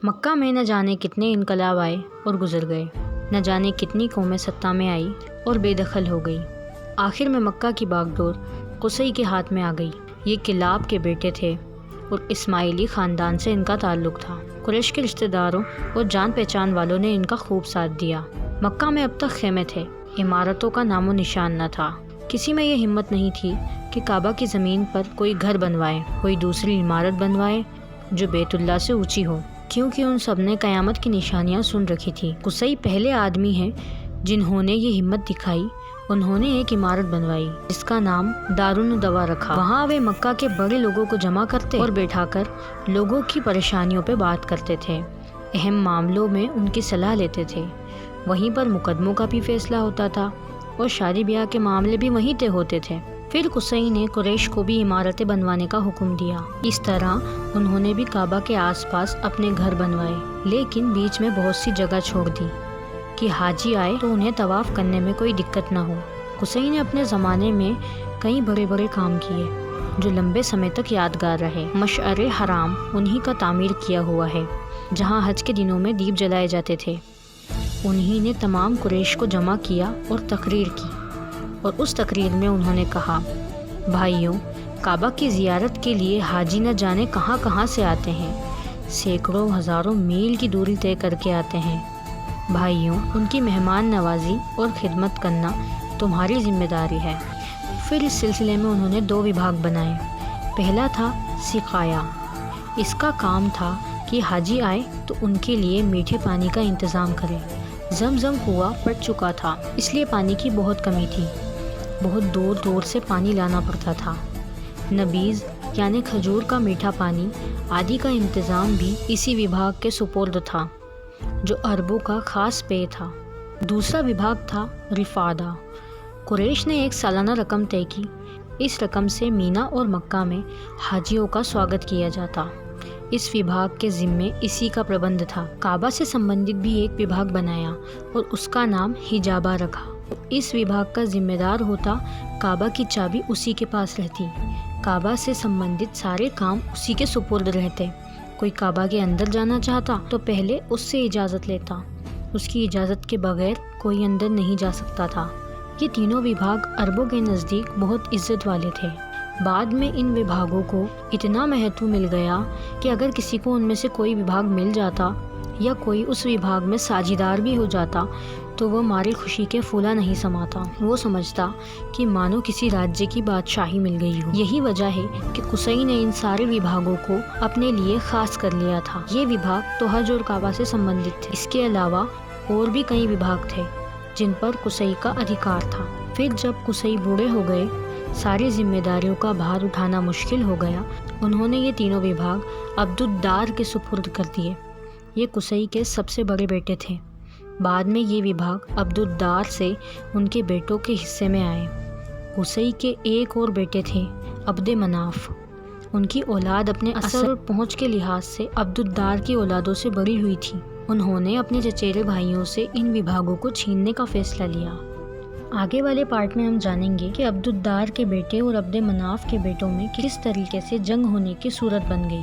مکہ میں نہ جانے کتنے انقلاب آئے اور گزر گئے، نہ جانے کتنی قومیں سطح میں آئی اور بے دخل ہو گئی۔ آخر میں مکہ کی باغ ڈور قصی کے ہاتھ میں آ گئی۔ یہ کلاب کے بیٹے تھے اور اسماعیلی خاندان سے ان کا تعلق تھا۔ قریش کے رشتہ داروں اور جان پہچان والوں نے ان کا خوب ساتھ دیا۔ مکہ میں اب تک خیمے تھے، عمارتوں کا نام و نشان نہ تھا۔ کسی میں یہ ہمت نہیں تھی کہ کعبہ کی زمین پر کوئی گھر بنوائے، کوئی دوسری عمارت بنوائے جو بیت اللہ سے اونچی ہو، کیونکہ ان سب نے قیامت کی نشانیاں سن رکھی تھی۔ قصی پہلے آدمی ہیں جنہوں نے یہ ہمت دکھائی۔ انہوں نے ایک عمارت بنوائی جس کا نام دارالندوا رکھا۔ وہاں وہ مکہ کے بڑے لوگوں کو جمع کرتے اور بیٹھا کر لوگوں کی پریشانیوں پہ بات کرتے تھے، اہم معاملوں میں ان کی صلاح لیتے تھے۔ وہیں پر مقدموں کا بھی فیصلہ ہوتا تھا اور شادی بیاہ کے معاملے بھی وہیں طے ہوتے تھے۔ پھر قصی نے قریش کو بھی عمارتیں بنوانے کا حکم دیا۔ اس طرح انہوں نے بھی کعبہ کے آس پاس اپنے گھر بنوائے، لیکن بیچ میں بہت سی جگہ چھوڑ دی کہ حاجی آئے تو انہیں طواف کرنے میں کوئی دقت نہ ہو۔ قصی نے اپنے زمانے میں کئی بڑے بڑے کام کیے جو لمبے سمے تک یادگار رہے۔ مشعر حرام انہی کا تعمیر کیا ہوا ہے، جہاں حج کے دنوں میں دیپ جلائے جاتے تھے۔ انہی نے تمام قریش کو جمع کیا اور تقریر کی، اور اس تقریر میں انہوں نے کہا، بھائیوں، کعبہ کی زیارت کے لیے حاجی نہ جانے کہاں کہاں سے آتے ہیں، سینکڑوں ہزاروں میل کی دوری طے کر کے آتے ہیں۔ بھائیوں، ان کی مہمان نوازی اور خدمت کرنا تمہاری ذمہ داری ہے۔ پھر اس سلسلے میں انہوں نے 2 وبھاگ بنائے۔ پہلا تھا سقایا۔ اس کا کام تھا کہ حاجی آئے تو ان کے لیے میٹھے پانی کا انتظام کرے۔ زمزم کنواں پھٹ چکا تھا، اس لیے پانی کی بہت کمی تھی، بہت دور دور سے پانی لانا پڑتا تھا۔ نبیذ یعنی کھجور کا میٹھا پانی آدی کا انتظام بھی اسی وبھاگ کے سپرد تھا، جو عربوں کا خاص پے تھا۔ دوسرا وبھاگ تھا رفادہ۔ قریش نے ایک سالانہ رقم طے کی، اس رقم سے مینا اور مکہ میں حاجیوں کا سواگت کیا جاتا۔ اس وبھاگ کے ذمے اسی کا پربند تھا۔ کعبہ سے سمبندھت بھی ایک وبھاگ بنایا اور اس کا نام حجابہ رکھا۔ اس وبھاگ کا ذمہ دار ہوتا، کعبہ کی چابی اسی کے پاس رہتی، کعبہ سے سمبندھت سارے کام اسی کے سپرد رہتے۔ کوئی کعبہ کے اندر جانا چاہتا تو پہلے اس سے اجازت لیتا، اس کی اجازت کے بغیر کوئی اندر نہیں جا سکتا تھا۔ یہ تینوں وبھاگ عربوں کے نزدیک بہت عزت والے تھے۔ بعد میں ان وبھاگوں کو اتنا مہتو مل گیا کہ اگر کسی کو ان میں سے کوئی وبھاگ مل جاتا یا کوئی اس وبھاگ میں ساجھیدار بھی ہو جاتا تو وہ ماری خوشی کے پھولا نہیں سماتا۔ وہ سمجھتا کہ مانو کسی راجیہ کی بادشاہی مل گئی ہو۔ یہی وجہ ہے کہ قصی نے ان سارے وبھاگوں کو اپنے لیے خاص کر لیا تھا۔ یہ وبھاگ تو حج اور کعبہ سے سمبندھت تھے۔ اس کے علاوہ اور بھی کئی وبھاگ تھے جن پر قصی کا ادھیکار تھا۔ پھر جب قصی بوڑھے ہو گئے، ساری ذمہ داریوں کا بھار اٹھانا مشکل ہو گیا، انہوں نے یہ تینوں وبھاگ عبدالدار کے سپرد کر دیے۔ یہ قصی کے سب سے بڑے بیٹے تھے۔ بعد میں یہ وبھاگ عبدالدار سے ان کے بیٹوں کے حصے میں آئے۔ قصی کے ایک اور بیٹے تھے عبد مناف۔ ان کی اولاد اپنے اثر اور پہنچ کے لحاظ سے عبدالدار کی اولادوں سے بڑی ہوئی تھی۔ انہوں نے اپنے چچیرے بھائیوں سے ان وبھاگوں کو چھیننے کا فیصلہ لیا۔ آگے والے پارٹ میں ہم جانیں گے کہ عبدالدار کے بیٹے اور عبد مناف کے بیٹوں میں کس طریقے سے جنگ ہونے کی صورت بن گئی۔